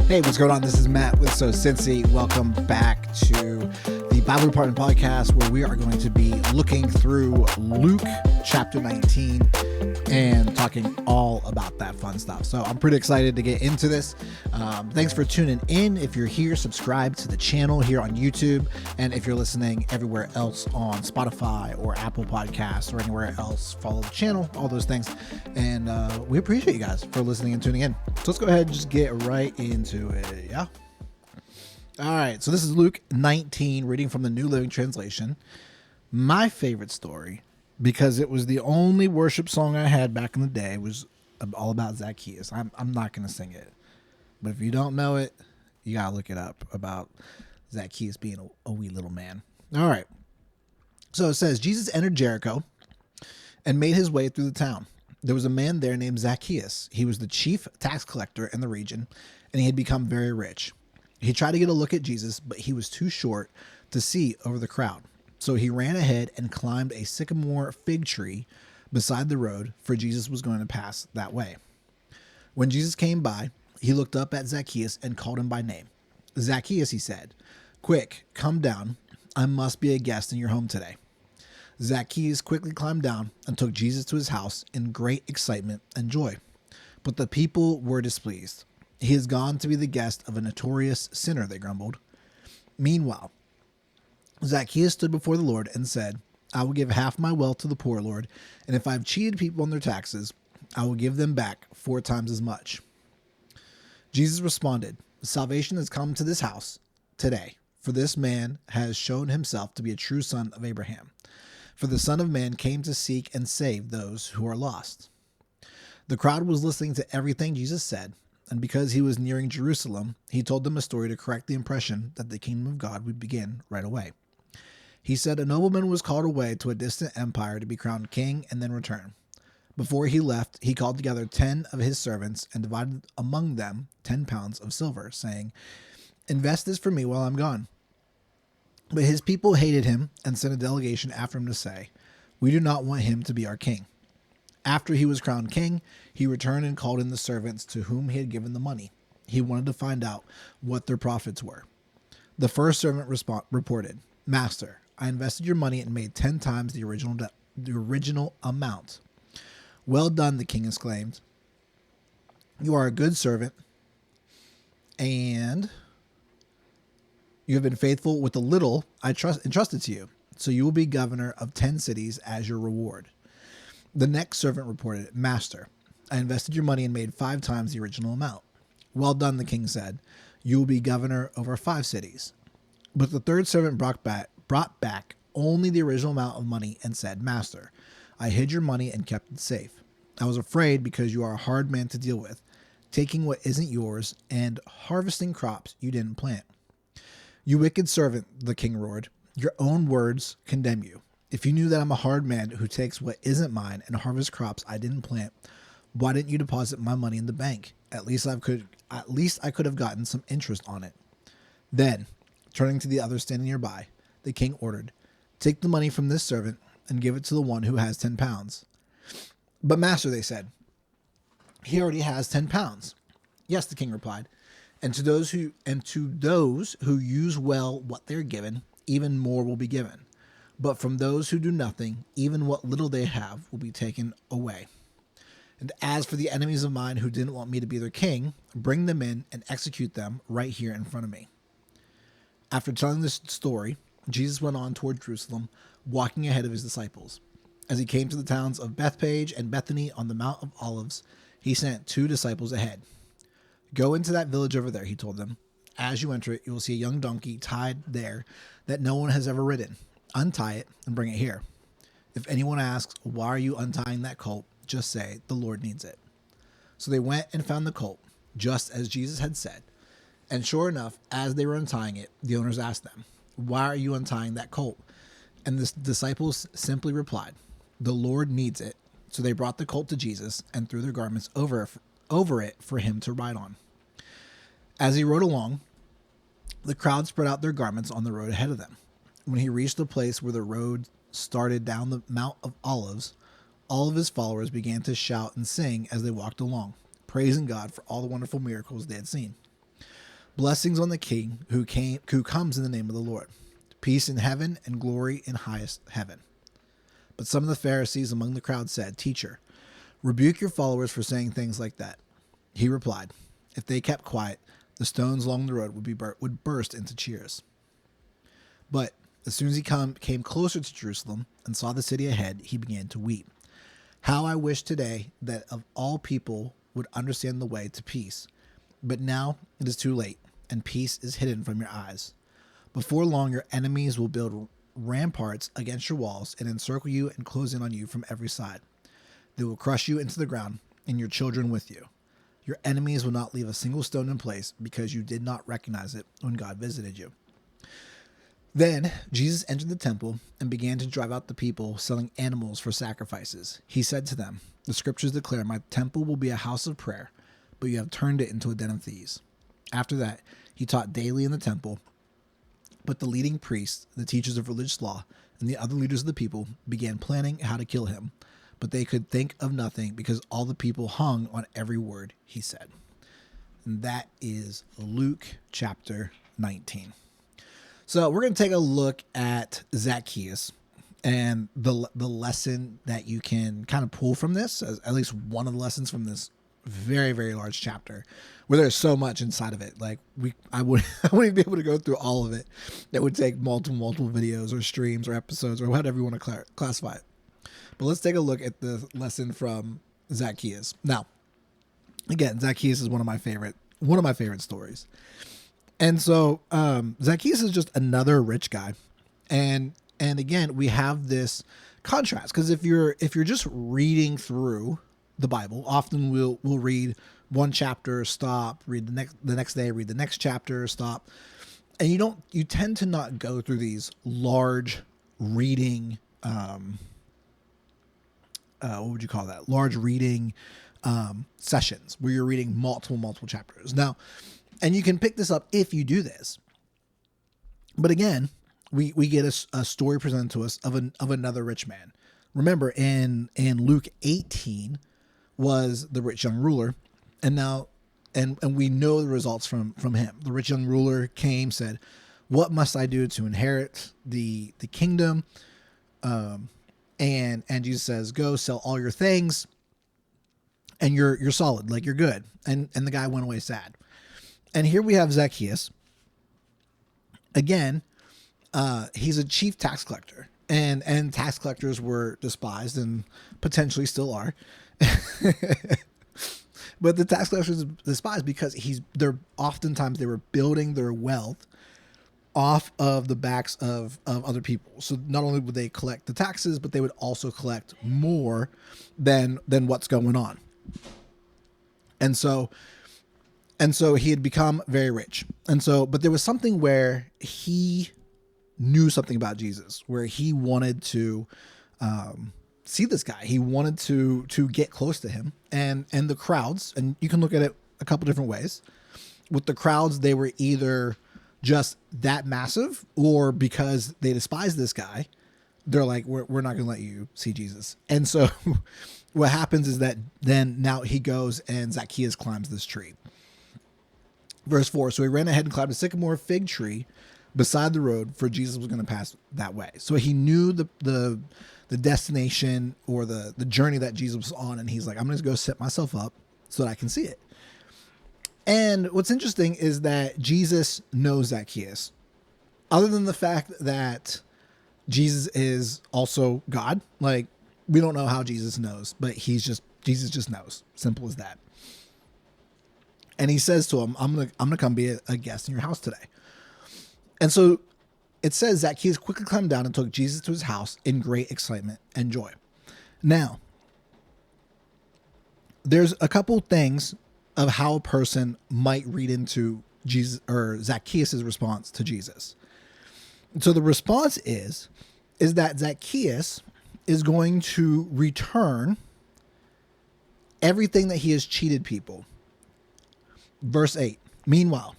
Hey, what's going on? This is Matt with Cincy. Welcome back to the Bible Department Podcast, where we are going to be looking through Luke chapter 19 and talking all about that fun stuff. So I'm pretty excited to get into this. Thanks for tuning in. If you're here, subscribe to the channel here on YouTube. And if you're listening everywhere else on Spotify or Apple Podcasts or anywhere else, follow the channel, all those things. And we appreciate you guys for listening and tuning in. So let's go ahead and just get right into it. Yeah. All right. So this is Luke 19, reading from the New Living Translation. My favorite story, because it was the only worship song I had back in the day, was all about Zacchaeus. I'm not going to sing it, but if you don't know it, you got to look it up, about Zacchaeus being a wee little man. All right. So it says, Jesus entered Jericho and made his way through the town. There was a man there named Zacchaeus. He was the chief tax collector in the region, and he had become very rich. He tried to get a look at Jesus, but he was too short to see over the crowd. So he ran ahead and climbed a sycamore fig tree beside the road, for Jesus was going to pass that way. When Jesus came by, he looked up at Zacchaeus and called him by name. Zacchaeus, he said, "Quick, come down. I must be a guest in your home today." Zacchaeus quickly climbed down and took Jesus to his house in great excitement and joy. But the people were displeased. "He has gone to be the guest of a notorious sinner," they grumbled. Meanwhile, Zacchaeus stood before the Lord and said, "I will give half my wealth to the poor, Lord, and if I have cheated people on their taxes, I will give them back 4 times as much." Jesus responded, "Salvation has come to this house today, for this man has shown himself to be a true son of Abraham. For the Son of Man came to seek and save those who are lost." The crowd was listening to everything Jesus said, and because he was nearing Jerusalem, he told them a story to correct the impression that the kingdom of God would begin right away. He said a nobleman was called away to a distant empire to be crowned king and then return. Before he left, he called together 10 of his servants and divided among them 10 pounds of silver, saying, "Invest this for me while I'm gone." But his people hated him and sent a delegation after him to say, "We do not want him to be our king." After he was crowned king, he returned and called in the servants to whom he had given the money. He wanted to find out what their profits were. The first servant reported, "Master, I invested your money and made 10 times the original amount." "Well done," the king exclaimed. "You are a good servant, and you have been faithful with the little I entrusted to you, so you will be governor of 10 cities as your reward." The next servant reported, "Master, I invested your money and made 5 times the original amount." "Well done," the king said. "You will be governor over 5 cities." But the third servant brought back only the original amount of money and said, "Master, I hid your money and kept it safe. I was afraid because you are a hard man to deal with, taking what isn't yours and harvesting crops you didn't plant." "You wicked servant," the king roared. "Your own words condemn you. If you knew that I'm a hard man who takes what isn't mine and harvests crops I didn't plant, why didn't you deposit my money in the bank? At least I could have gotten some interest on it." Then, turning to the others standing nearby, the king ordered, "Take the money from this servant and give it to the one who has 10 pounds. "But master," they said, "he already has 10 pounds. "Yes," the king replied, "and to those who use well what they're given, even more will be given. But from those who do nothing, even what little they have will be taken away. And as for the enemies of mine who didn't want me to be their king, bring them in and execute them right here in front of me." After telling this story, Jesus went on toward Jerusalem, walking ahead of his disciples. As he came to the towns of Bethphage and Bethany on the Mount of Olives, he sent 2 disciples ahead. "Go into that village over there," he told them. "As you enter it, you will see a young donkey tied there that no one has ever ridden. Untie it and bring it here. If anyone asks, 'Why are you untying that colt?' just say, 'The Lord needs it.'" So they went and found the colt, just as Jesus had said. And sure enough, as they were untying it, the owners asked them, "Why are you untying that colt?" And the disciples simply replied, "The Lord needs it." So they brought the colt to Jesus and threw their garments over it for him to ride on. As he rode along, the crowd spread out their garments on the road ahead of them. When he reached the place where the road started down the Mount of Olives, all of his followers began to shout and sing as they walked along, praising God for all the wonderful miracles they had seen. Blessings on the king who comes in the name of the Lord. Peace in heaven and glory in highest heaven. But some of the Pharisees among the crowd said, Teacher, rebuke your followers for saying things like that. He replied, if they kept quiet, the stones along the road would burst into cheers. But as soon as he came closer to Jerusalem and saw the city ahead, he began to weep. How I wish today that of all people would understand the way to peace. But now it is too late, and peace is hidden from your eyes. Before long, your enemies will build ramparts against your walls and encircle you and close in on you from every side. They will crush you into the ground, and your children with you. Your enemies will not leave a single stone in place because you did not recognize it when God visited you. Then Jesus entered the temple and began to drive out the people selling animals for sacrifices. He said to them, the scriptures declare, my temple will be a house of prayer, but you have turned it into a den of thieves. After that, he taught daily in the temple, but the leading priests, the teachers of religious law, and the other leaders of the people began planning how to kill him, but they could think of nothing because all the people hung on every word he said. And that is Luke chapter 19. So we're going to take a look at Zacchaeus and the lesson that you can kind of pull from this, at least one of the lessons from this very, very large chapter, where there's so much inside of it. Like I wouldn't be able to go through all of it. That would take multiple videos or streams or episodes or whatever you want to classify it. But let's take a look at the lesson from Zacchaeus. Now, again, Zacchaeus is one of my favorite stories. And so Zacchaeus is just another rich guy. And again, we have this contrast, because if you're just reading through the Bible, often we'll read one chapter, stop, read the next day, read the next chapter, stop. And you tend to not go through these large reading what would you call that? Large reading sessions where you're reading multiple chapters. Now, and you can pick this up if you do this. But again, we get a story presented to us of another rich man. Remember, in Luke 18 was the rich young ruler, and now and we know the results from him. The rich young ruler came, said, "What must I do to inherit the kingdom?" And Jesus says, "Go sell all your things, and you're solid, like you're good." And the guy went away sad. And here we have Zacchaeus. Again, he's a chief tax collector, and tax collectors were despised and potentially still are. But the tax collectors are despised because oftentimes they were building their wealth off of the backs of other people. So not only would they collect the taxes, but they would also collect more than what's going on. And so he had become very rich. But there was something where he knew something about Jesus, where he wanted to see this guy. He wanted to get close to him, and the crowds, and you can look at it a couple different ways. With the crowds, they were either just that massive, or because they despise this guy, they're like, we're not going to let you see Jesus. And so what happens is that then now he goes and Zacchaeus climbs this tree. Verse 4, so he ran ahead and climbed a sycamore fig tree beside the road, for Jesus was going to pass that way. So he knew the destination, or the journey that Jesus was on, and he's like, I'm going to go set myself up so that I can see it. And what's interesting is that Jesus knows Zacchaeus. Other than the fact that Jesus is also God, like, we don't know how Jesus knows, but Jesus just knows. Simple as that. And he says to him, I'm gonna come be a guest in your house today. And so it says Zacchaeus quickly climbed down and took Jesus to his house in great excitement and joy. Now, there's a couple things of how a person might read into Jesus or Zacchaeus' response to Jesus. So the response is that Zacchaeus is going to return everything that he has cheated people. Verse 8, meanwhile,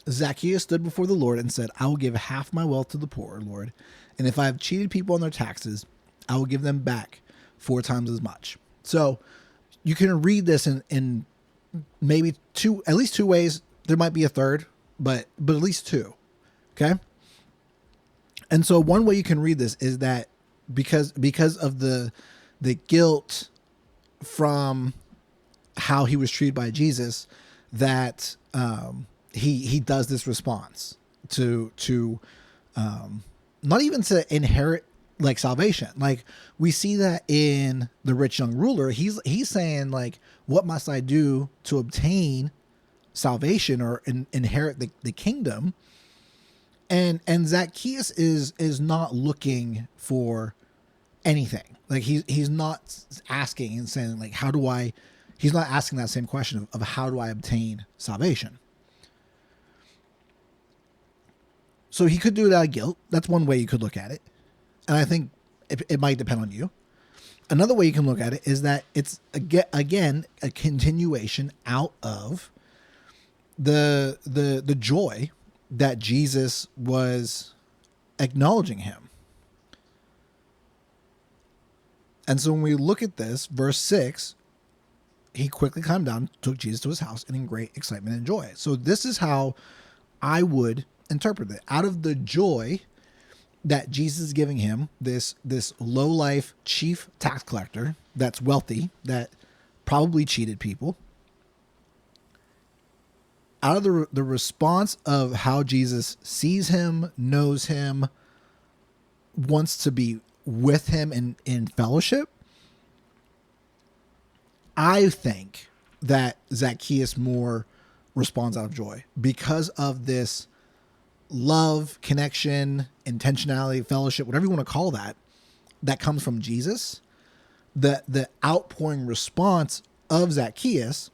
Zacchaeus stood before the Lord and said, I will give half my wealth to the poor, Lord, and if I have cheated people on their taxes, I will give them back 4 times as much. So you can read this in maybe at least two ways. There might be a third, but at least two. Okay. And so one way you can read this is that because of the guilt from how he was treated by Jesus, that he does this response to not even to inherit like salvation. Like we see that in the rich young ruler, he's saying like, what must I do to obtain salvation or inherit the kingdom? And Zacchaeus is not looking for anything. Like he's not asking and saying like, he's not asking that same question of how do I obtain salvation? So he could do it out of guilt. That's one way you could look at it. And I think it might depend on you. Another way you can look at it is that it's again a continuation out of the joy that Jesus was acknowledging him. And so when we look at this, verse 6, he quickly climbed down, took Jesus to his house, and in great excitement and joy. So this is how I would interpret it. Out of the joy that Jesus is giving him, this low life chief tax collector that's wealthy, that probably cheated people, out of the response of how Jesus sees him, knows him, wants to be with him in fellowship, I think that Zacchaeus more responds out of joy because of this love, connection, intentionality, fellowship, whatever you want to call that comes from Jesus. The outpouring response of Zacchaeus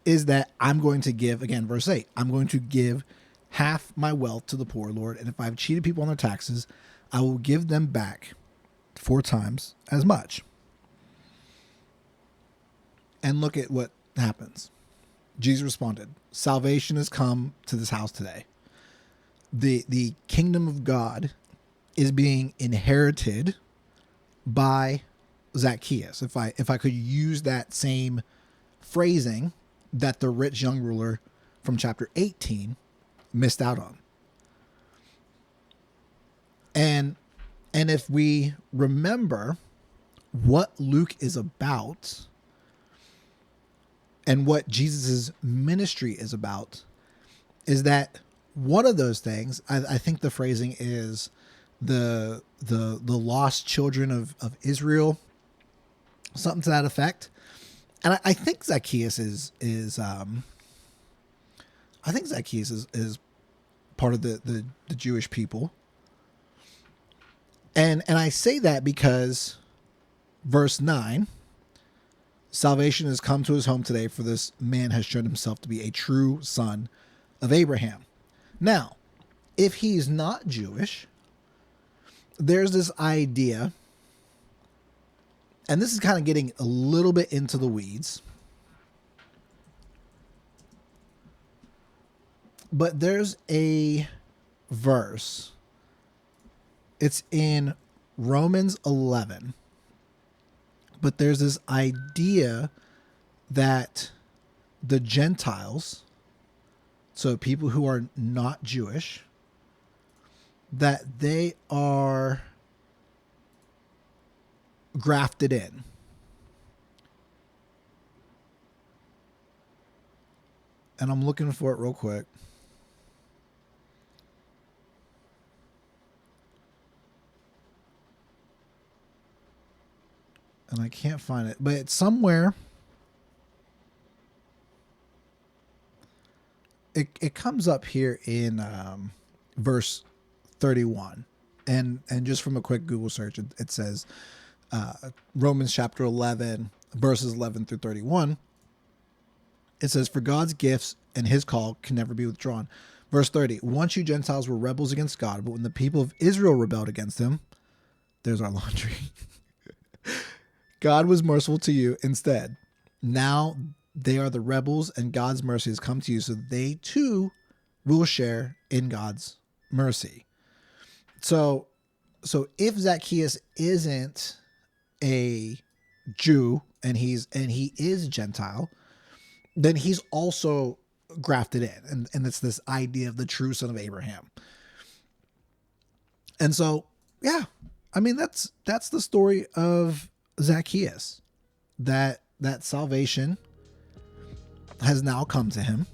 is that I'm going to give, again, verse 8, I'm going to give half my wealth to the poor, Lord. And if I've cheated people on their taxes, I will give them back 4 times as much. And look at what happens. Jesus responded, salvation has come to this house today. The kingdom of God is being inherited by Zacchaeus. If I could use that same phrasing that the rich young ruler from chapter 18 missed out on. And if we remember what Luke is about and what Jesus' ministry is about, is that one of those things, I think the phrasing is the lost children of Israel, something to that effect. And I think Zacchaeus is part of the Jewish people. And I say that because verse 9, salvation has come to his home today, for this man has shown himself to be a true son of Abraham. Now, if he's not Jewish, there's this idea, and this is kind of getting a little bit into the weeds, but there's a verse. It's in Romans 11. But there's this idea that the Gentiles, so people who are not Jewish, that they are grafted in. And I'm looking for it real quick. And I can't find it, but it's somewhere. It comes up here in verse 31. And just from a quick Google search, it says Romans chapter 11, verses 11 through 31. It says, for God's gifts and his call can never be withdrawn. Verse 30, once you Gentiles were rebels against God, but when the people of Israel rebelled against him, there's our laundry. God was merciful to you instead. Now they are the rebels, and God's mercy has come to you, so they too will share in God's mercy. So if Zacchaeus isn't a Jew and he is Gentile, then he's also grafted in. And it's this idea of the true son of Abraham. And so, yeah, I mean, that's the story of Zacchaeus, that salvation has now come to him.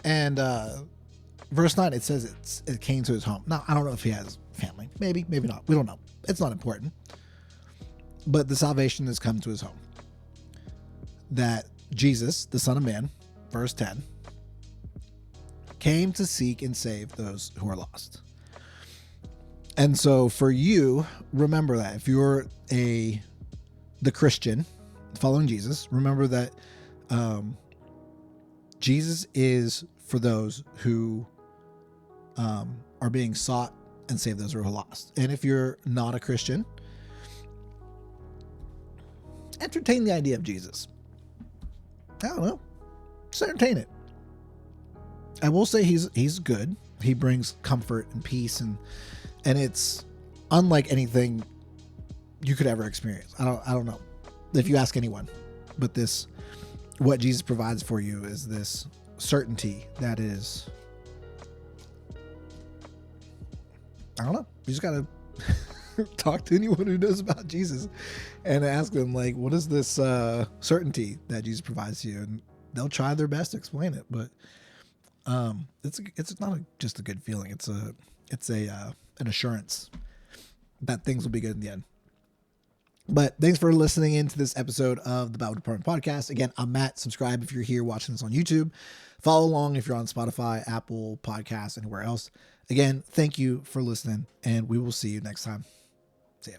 And verse 9, it says it came to his home. Now, I don't know if he has family. Maybe not. We don't know. It's not important. But the salvation has come to his home. That Jesus, the Son of Man, verse 10, came to seek and save those who are lost. And so for you, remember that. If you're the Christian following Jesus, remember that Jesus is for those who are being sought and save those who are lost. And if you're not a Christian, entertain the idea of Jesus. I don't know. Just entertain it. I will say he's good. He brings comfort and peace, and it's unlike anything you could ever experience. I don't know if you ask anyone, but what Jesus provides for you is this certainty that is, I don't know. You just gotta talk to anyone who knows about Jesus and ask them, like, what is this certainty that Jesus provides to you? And they'll try their best to explain it, but it's not just a good feeling. It's an assurance that things will be good in the end. But thanks for listening into this episode of the Bible Department Podcast. Again, I'm Matt. Subscribe if you're here watching this on YouTube. Follow along if you're on Spotify, Apple Podcasts, anywhere else. Again, thank you for listening, and we will see you next time. See ya.